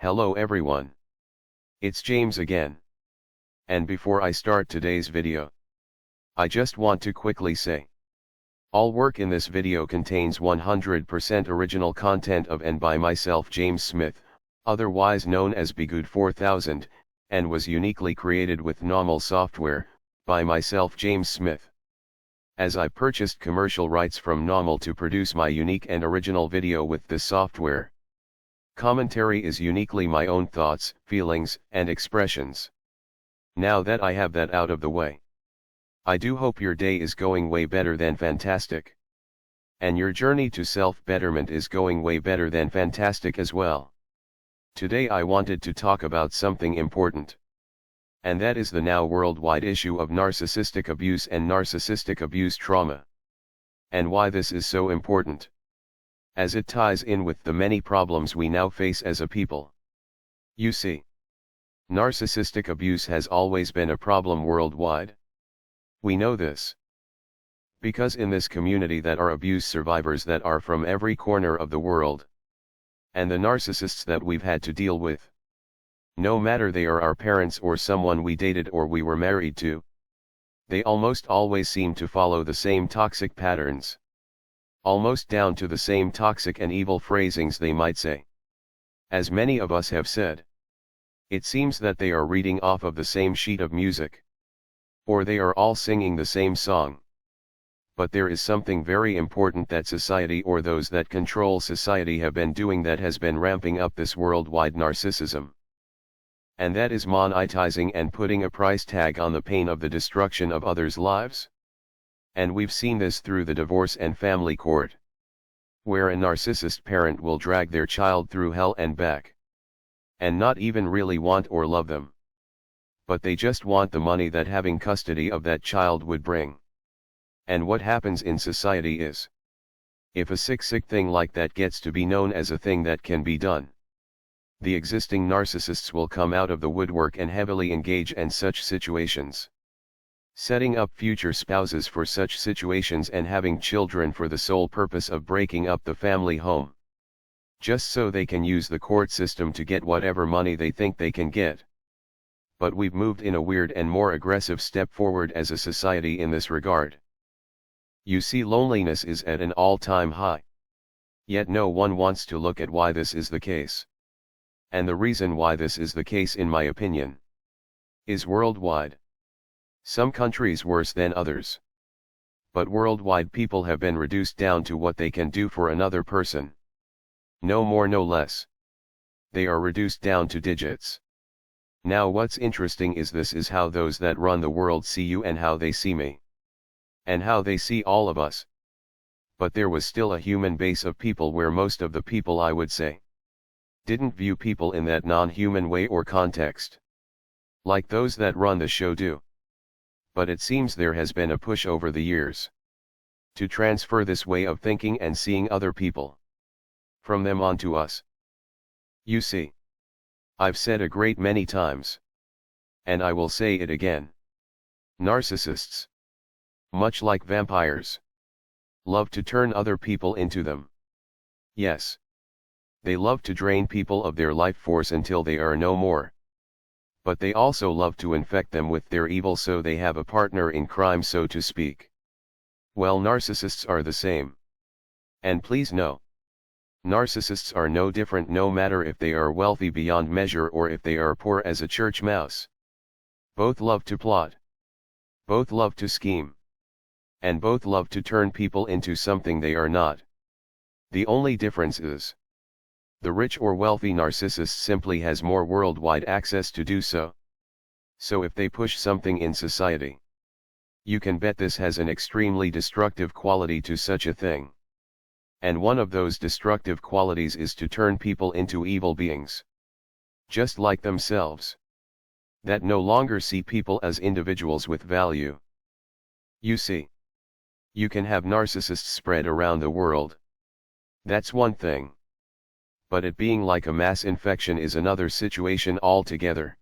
Hello everyone. It's James again. And before I start today's video, I just want to quickly say, all work in this video contains 100% original content of and by myself James Smith, otherwise known as Bgood 4000, and was uniquely created with NAWMAL software, by myself James Smith. As I purchased commercial rights from NAWMAL to produce my unique and original video with this software. Commentary is uniquely my own thoughts, feelings, and expressions. Now that I have that out of the way, I do hope your day is going way better than fantastic. And your journey to self-betterment is going way better than fantastic as well. Today I wanted to talk about something important. And that is the now worldwide issue of narcissistic abuse and narcissistic abuse trauma. And why this is so important, as it ties in with the many problems we now face as a people. You see, narcissistic abuse has always been a problem worldwide. We know this because in this community that are abuse survivors that are from every corner of the world. And the narcissists that we've had to deal with, no matter they are our parents or someone we dated or we were married to, they almost always seem to follow the same toxic patterns. Almost down to the same toxic and evil phrasings they might say. As many of us have said, it seems that they are reading off of the same sheet of music. Or they are all singing the same song. But there is something very important that society or those that control society have been doing that has been ramping up this worldwide narcissism. And that is monetizing and putting a price tag on the pain of the destruction of others' lives. And we've seen this through the divorce and family court, where a narcissist parent will drag their child through hell and back, and not even really want or love them. But they just want the money that having custody of that child would bring. And what happens in society is, if a sick thing like that gets to be known as a thing that can be done, the existing narcissists will come out of the woodwork and heavily engage in such situations. Setting up future spouses for such situations and having children for the sole purpose of breaking up the family home. Just so they can use the court system to get whatever money they think they can get. But we've moved in a weird and more aggressive step forward as a society in this regard. You see, loneliness is at an all-time high. Yet no one wants to look at why this is the case. And the reason why this is the case, in my opinion, is worldwide. Some countries worse than others. But worldwide people have been reduced down to what they can do for another person. No more, no less. They are reduced down to digits. Now what's interesting is this is how those that run the world see you and how they see me. And how they see all of us. But there was still a human base of people where most of the people, I would say, didn't view people in that non-human way or context. Like those that run the show do. But it seems there has been a push over the years to transfer this way of thinking and seeing other people from them onto us. You see, I've said a great many times, and I will say it again. Narcissists, much like vampires, love to turn other people into them. Yes. They love to drain people of their life force until they are no more. But they also love to infect them with their evil so they have a partner in crime, so to speak. Well, narcissists are the same. And please know, narcissists are no different no matter if they are wealthy beyond measure or if they are poor as a church mouse. Both love to plot. Both love to scheme. And both love to turn people into something they are not. The only difference is, the rich or wealthy narcissist simply has more worldwide access to do so. So if they push something in society, you can bet this has an extremely destructive quality to such a thing. And one of those destructive qualities is to turn people into evil beings. Just like themselves. That no longer see people as individuals with value. You see, you can have narcissists spread around the world. That's one thing. But it being like a mass infection is another situation altogether.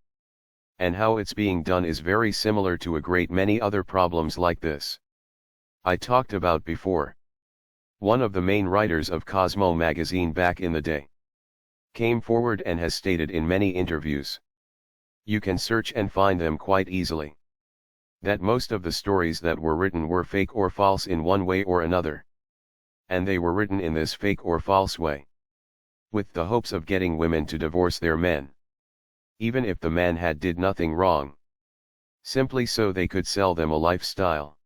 And how it's being done is very similar to a great many other problems like this. I talked about before. One of the main writers of Cosmo magazine back in the day came forward and has stated in many interviews. You can search and find them quite easily. That most of the stories that were written were fake or false in one way or another. And they were written in this fake or false way, with the hopes of getting women to divorce their men, even if the man had did nothing wrong, simply so they could sell them a lifestyle.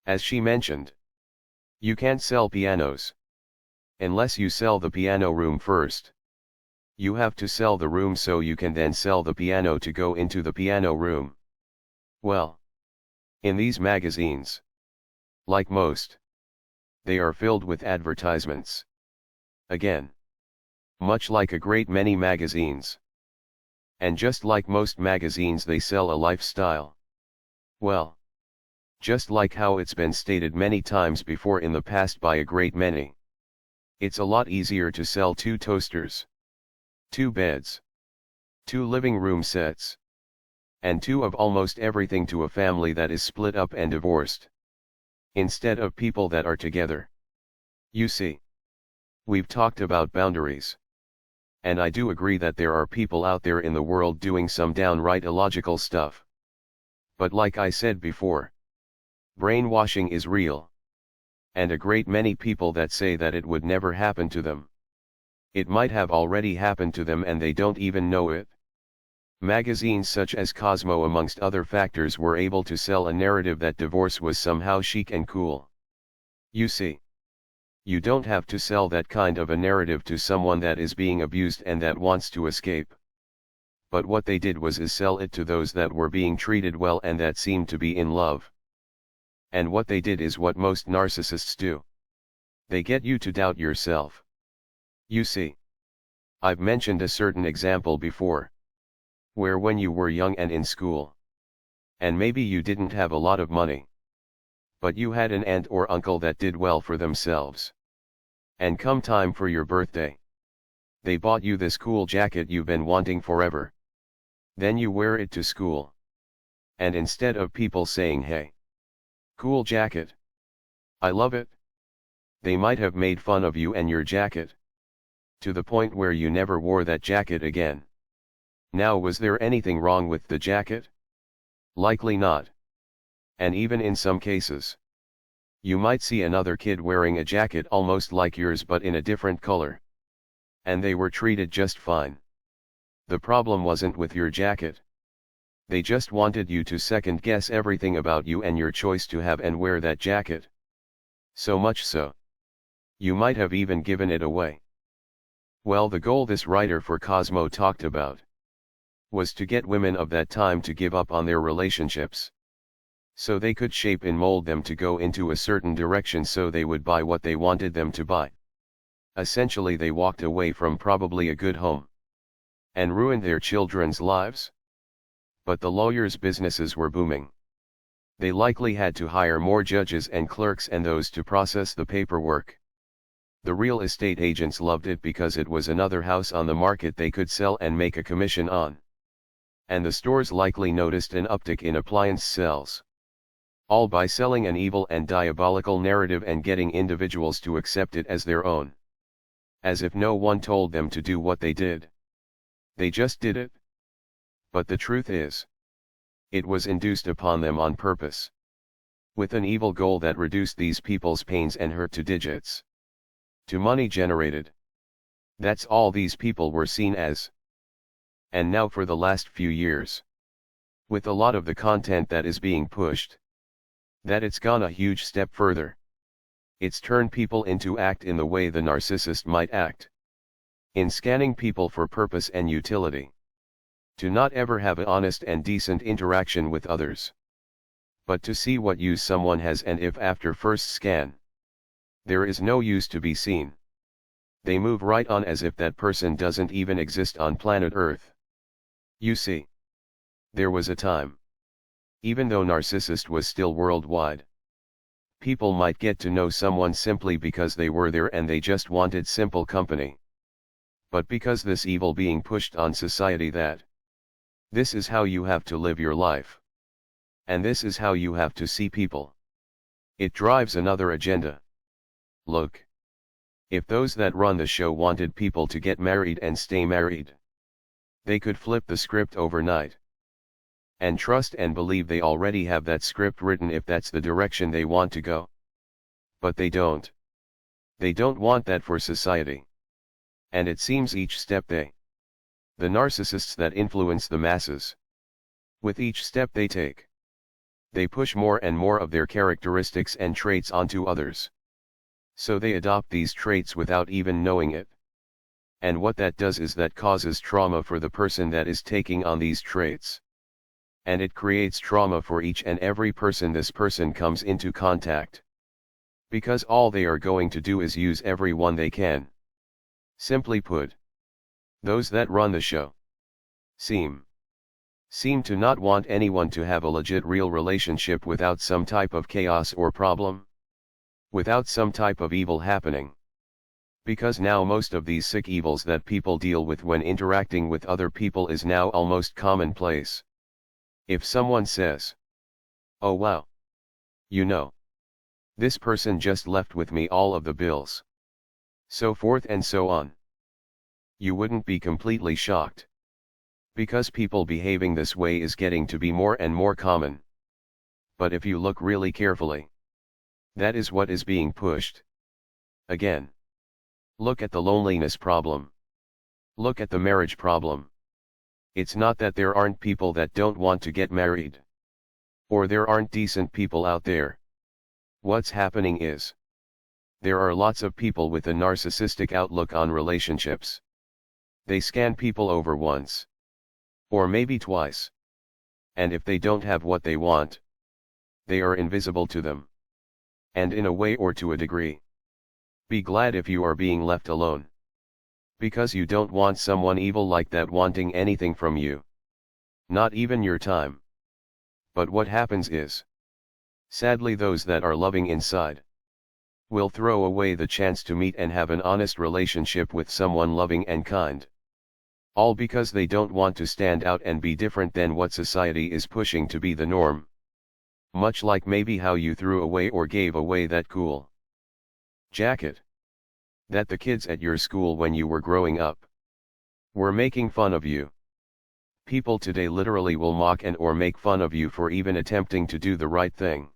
As she mentioned, you can't sell pianos unless you sell the piano room first. You have to sell the room so you can then sell the piano to go into the piano room. Well, in these magazines, like most, they are filled with advertisements. Again, much like a great many magazines. And just like most magazines, they sell a lifestyle. Well, just like how it's been stated many times before in the past by a great many, it's a lot easier to sell 2 toasters, 2 beds, 2 living room sets, and 2 of almost everything to a family that is split up and divorced, instead of people that are together. You see, we've talked about boundaries. And I do agree that there are people out there in the world doing some downright illogical stuff. But like I said before, brainwashing is real. And a great many people that say that it would never happen to them. It might have already happened to them and they don't even know it. Magazines such as Cosmo, amongst other factors, were able to sell a narrative that divorce was somehow chic and cool. You see, you don't have to sell that kind of a narrative to someone that is being abused and that wants to escape. But what they did was sell it to those that were being treated well and that seemed to be in love. And what they did is what most narcissists do. They get you to doubt yourself. You see, I've mentioned a certain example before, where when you were young and in school, and maybe you didn't have a lot of money, but you had an aunt or uncle that did well for themselves. And come time for your birthday, they bought you this cool jacket you've been wanting forever. Then you wear it to school. And instead of people saying, "Hey, cool jacket, I love it," they might have made fun of you and your jacket, to the point where you never wore that jacket again. Now, was there anything wrong with the jacket? Likely not. And even in some cases, you might see another kid wearing a jacket almost like yours but in a different color. And they were treated just fine. The problem wasn't with your jacket. They just wanted you to second guess everything about you and your choice to have and wear that jacket. So much so, you might have even given it away. Well, the goal this writer for Cosmo talked about was to get women of that time to give up on their relationships, so they could shape and mold them to go into a certain direction so they would buy what they wanted them to buy. Essentially, they walked away from probably a good home and ruined their children's lives. But the lawyers' businesses were booming. They likely had to hire more judges and clerks and those to process the paperwork. The real estate agents loved it because it was another house on the market they could sell and make a commission on. And the stores likely noticed an uptick in appliance sales. All by selling an evil and diabolical narrative and getting individuals to accept it as their own. As if no one told them to do what they did. They just did it. But the truth is, it was induced upon them on purpose, with an evil goal that reduced these people's pains and hurt to digits, to money generated. That's all these people were seen as. And now for the last few years, with a lot of the content that is being pushed, that it's gone a huge step further. It's turned people into act in the way the narcissist might act. In scanning people for purpose and utility. To not ever have an honest and decent interaction with others. But to see what use someone has, and if after first scan, there is no use to be seen, they move right on as if that person doesn't even exist on planet Earth. You see, there was a time, even though narcissist was still worldwide, people might get to know someone simply because they were there and they just wanted simple company. But because this evil being pushed on society that this is how you have to live your life, and this is how you have to see people, it drives another agenda. Look, If those that run the show wanted people to get married and stay married, they could flip the script overnight. And trust and believe they already have that script written if that's the direction they want to go. But they don't. They don't want that for society. And it seems each step the narcissists that influence the masses, with each step they take, they push more and more of their characteristics and traits onto others. So they adopt these traits without even knowing it. And what that does is that causes trauma for the person that is taking on these traits. And it creates trauma for each and every person this person comes into contact. Because all they are going to do is use everyone they can. Simply put, those that run the show seem to not want anyone to have a legit real relationship without some type of chaos or problem, without some type of evil happening. Because now most of these sick evils that people deal with when interacting with other people is now almost commonplace. If someone says, "Oh wow, you know, this person just left with me all of the bills," so forth and so on, you wouldn't be completely shocked. Because people behaving this way is getting to be more and more common. But if you look really carefully, that is what is being pushed. Again, look at the loneliness problem. Look at the marriage problem. It's not that there aren't people that don't want to get married, or there aren't decent people out there. What's happening is, there are lots of people with a narcissistic outlook on relationships. They scan people over once, or maybe twice. And if they don't have what they want, they are invisible to them. And in a way or to a degree, be glad if you are being left alone. Because you don't want someone evil like that wanting anything from you. Not even your time. But what happens is, sadly those that are loving inside will throw away the chance to meet and have an honest relationship with someone loving and kind. All because they don't want to stand out and be different than what society is pushing to be the norm. Much like maybe how you threw away or gave away that cool jacket that the kids at your school when you were growing up were making fun of you. People today literally will mock and or make fun of you for even attempting to do the right thing.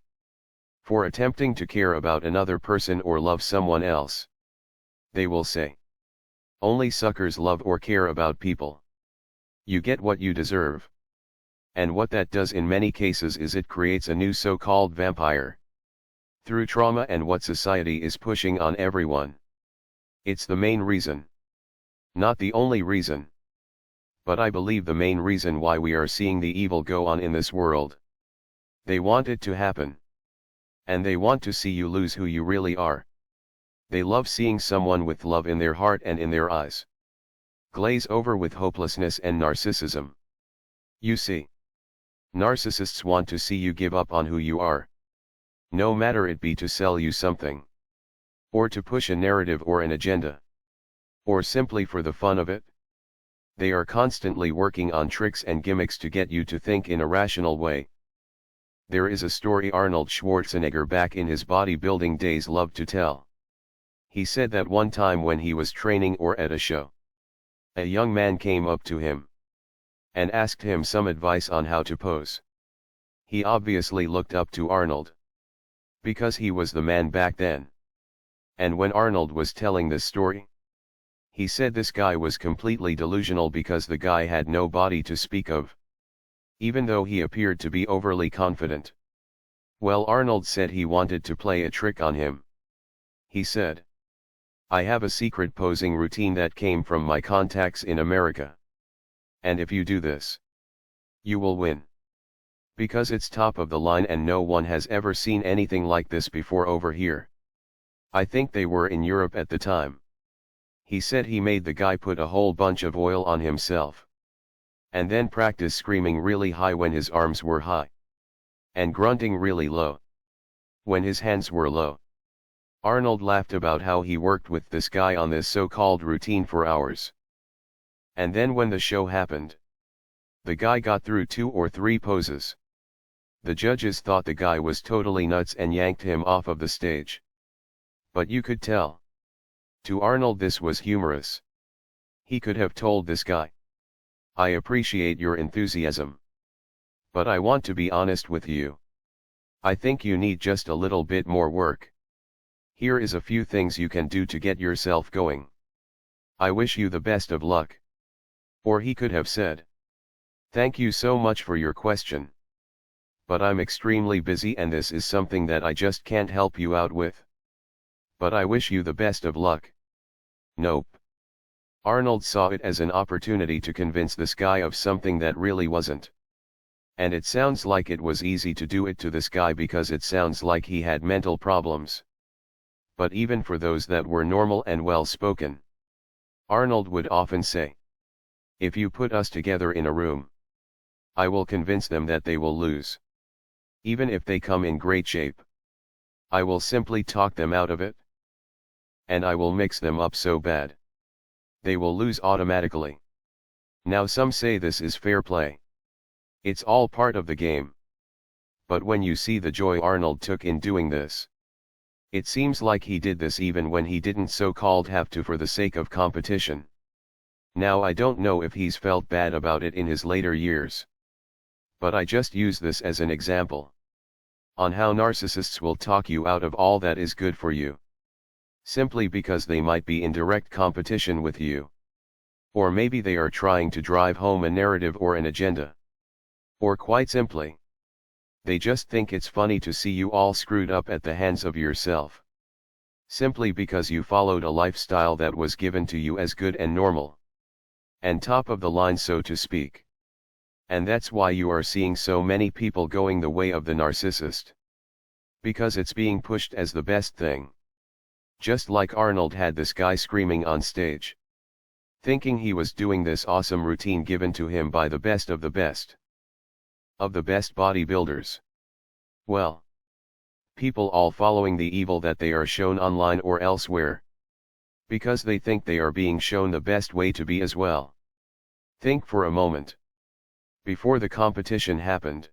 For attempting to care about another person or love someone else. They will say, "Only suckers love or care about people. You get what you deserve." And what that does in many cases is it creates a new so-called vampire. Through trauma and what society is pushing on everyone. It's the main reason. Not the only reason. But I believe the main reason why we are seeing the evil go on in this world. They want it to happen. And they want to see you lose who you really are. They love seeing someone with love in their heart and in their eyes glaze over with hopelessness and narcissism. You see, narcissists want to see you give up on who you are. No matter it be to sell you something, or to push a narrative or an agenda, or simply for the fun of it. They are constantly working on tricks and gimmicks to get you to think in a rational way. There is a story Arnold Schwarzenegger back in his bodybuilding days loved to tell. He said that one time when he was training or at a show, a young man came up to him and asked him some advice on how to pose. He obviously looked up to Arnold, because he was the man back then. And when Arnold was telling this story, he said this guy was completely delusional because the guy had no body to speak of, even though he appeared to be overly confident. Well, Arnold said he wanted to play a trick on him. He said, "I have a secret posing routine that came from my contacts in America. And if you do this, you will win. Because it's top of the line and no one has ever seen anything like this before over here. I think they were in Europe at the time." He said he made the guy put a whole bunch of oil on himself. And then practice screaming really high when his arms were high. And grunting really low when his hands were low. Arnold laughed about how he worked with this guy on this so-called routine for hours. And then when the show happened, the guy got through 2 or 3 poses. The judges thought the guy was totally nuts and yanked him off of the stage. But you could tell. To Arnold this was humorous. He could have told this guy, "I appreciate your enthusiasm. But I want to be honest with you. I think you need just a little bit more work. Here is a few things you can do to get yourself going. I wish you the best of luck." Or he could have said, "Thank you so much for your question. But I'm extremely busy and this is something that I just can't help you out with. But I wish you the best of luck." Nope. Arnold saw it as an opportunity to convince this guy of something that really wasn't. And it sounds like it was easy to do it to this guy because it sounds like he had mental problems. But even for those that were normal and well-spoken, Arnold would often say, "If you put us together in a room, I will convince them that they will lose. Even if they come in great shape, I will simply talk them out of it. And I will mix them up so bad, they will lose automatically." Now some say this is fair play. It's all part of the game. But when you see the joy Arnold took in doing this, it seems like he did this even when he didn't so-called have to for the sake of competition. Now I don't know if he's felt bad about it in his later years. But I just use this as an example on how narcissists will talk you out of all that is good for you, simply because they might be in direct competition with you. Or maybe they are trying to drive home a narrative or an agenda. Or quite simply, they just think it's funny to see you all screwed up at the hands of yourself, simply because you followed a lifestyle that was given to you as good and normal, and top of the line, so to speak. And that's why you are seeing so many people going the way of the narcissist. Because it's being pushed as the best thing. Just like Arnold had this guy screaming on stage, thinking he was doing this awesome routine given to him by the best of the best. Of the best bodybuilders. Well, people all following the evil that they are shown online or elsewhere. Because they think they are being shown the best way to be as well. Think for a moment. Before the competition happened,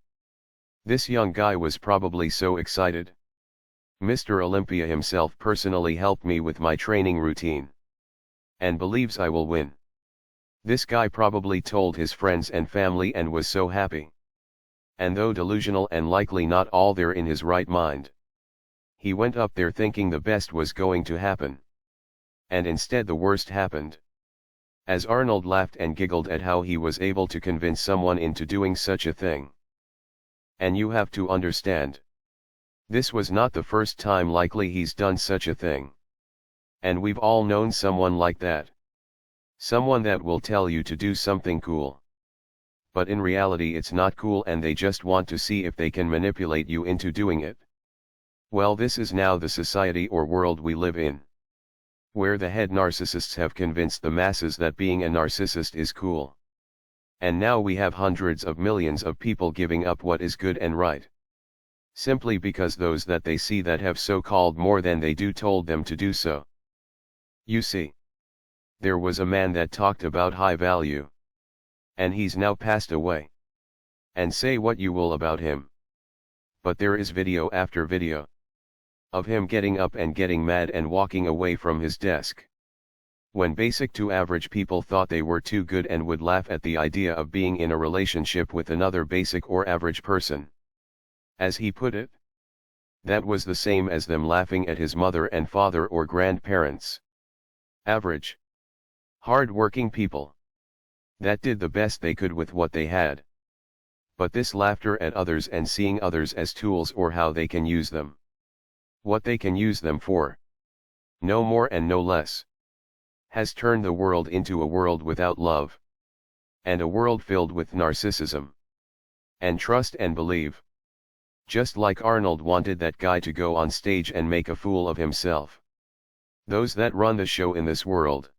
this young guy was probably so excited. Mr. Olympia himself personally helped me with my training routine. And believes I will win. This guy probably told his friends and family and was so happy. And though delusional and likely not all there in his right mind, he went up there thinking the best was going to happen. And instead the worst happened. As Arnold laughed and giggled at how he was able to convince someone into doing such a thing. And you have to understand, this was not the first time likely he's done such a thing. And we've all known someone like that. Someone that will tell you to do something cool. But in reality it's not cool and they just want to see if they can manipulate you into doing it. Well, this is now the society or world we live in, where the head narcissists have convinced the masses that being a narcissist is cool. And now we have hundreds of millions of people giving up what is good and right, simply because those that they see that have so-called more than they do told them to do so. You see, there was a man that talked about high value. And he's now passed away. And say what you will about him, but there is video after video of him getting up and getting mad and walking away from his desk. When basic to average people thought they were too good and would laugh at the idea of being in a relationship with another basic or average person. As he put it, that was the same as them laughing at his mother and father or grandparents. Average, hard-working people that did the best they could with what they had. But this laughter at others and seeing others as tools or how they can use them, what they can use them for, no more and no less, has turned the world into a world without love, and a world filled with narcissism, and trust and believe. Just like Arnold wanted that guy to go on stage and make a fool of himself. Those that run the show in this world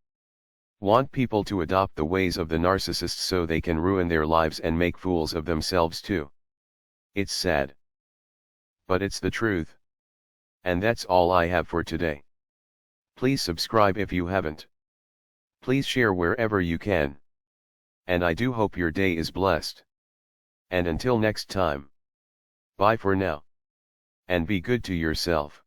want people to adopt the ways of the narcissist so they can ruin their lives and make fools of themselves too. It's sad, but it's the truth. And that's all I have for today. Please subscribe if you haven't. Please share wherever you can. And I do hope your day is blessed. And until next time, bye for now. And be good to yourself.